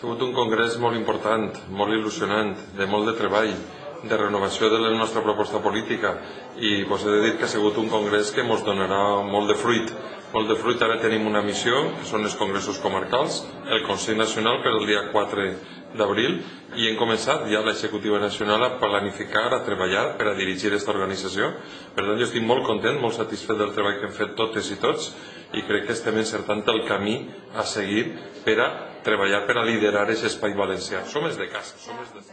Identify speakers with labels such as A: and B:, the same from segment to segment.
A: sigut un congrés molt important, molt il·lusionant, de molt de treball, de renovació de la nostra proposta política i he de dir que ha sigut un congrés que ens donarà molt de fruit. Molt de fruit. Ara tenim una missió, que són els congressos comarcals, el Consell Nacional per el dia 4 d'abril i hem començat ja l'executiva nacional a planificar, a treballar per a dirigir aquesta organització. Per tant, jo estic molt content, molt satisfet del treball que hem fet totes i tots i crec que estem encertant el camí a seguir per a treballar, per a liderar aquest espai valencià. Som els de casa, som els de...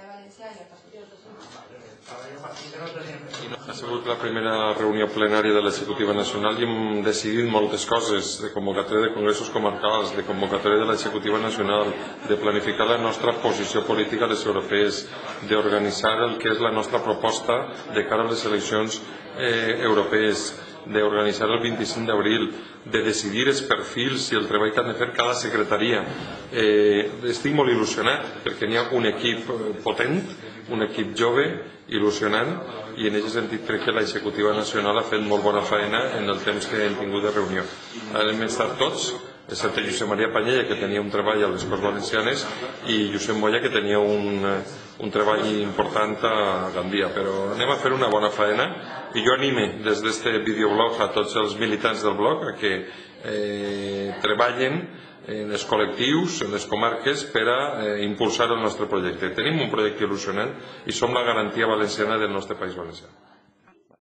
A: Ha sigut la primera reunió plenària de l'executiva nacional i hem decidit moltes coses, de convocatòria de congressos comarcals, de convocatòria de l'executiva nacional, de planificar la nostra posició política a les europees, d'organitzar el que és la nostra proposta de cara a les eleccions europees, d'organitzar el 25 d'abril, de decidir els perfils i el treball que han de fer cada secretaria. Estic molt il·lusionat perquè n'hi ha un equip potent, un equip jove, il·lusionant, i en aquest sentit crec que l'executiva nacional ha fet molt bona feina en el temps que hem tingut de reunió. Hem estat tots, excepte Josep Maria Panyella, que tenia un treball a les Corts Valencianes, i Josep Moya, que tenia un treball important a Gandia. Però anem a fer una bona feina i jo anime des d'aquest videoblog a tots els militants del blog a que treballen en els col·lectius, en les comarques, per a impulsar el nostre projecte. Tenim un projecte il·lusionant i som la garantia valenciana del nostre País Valencià.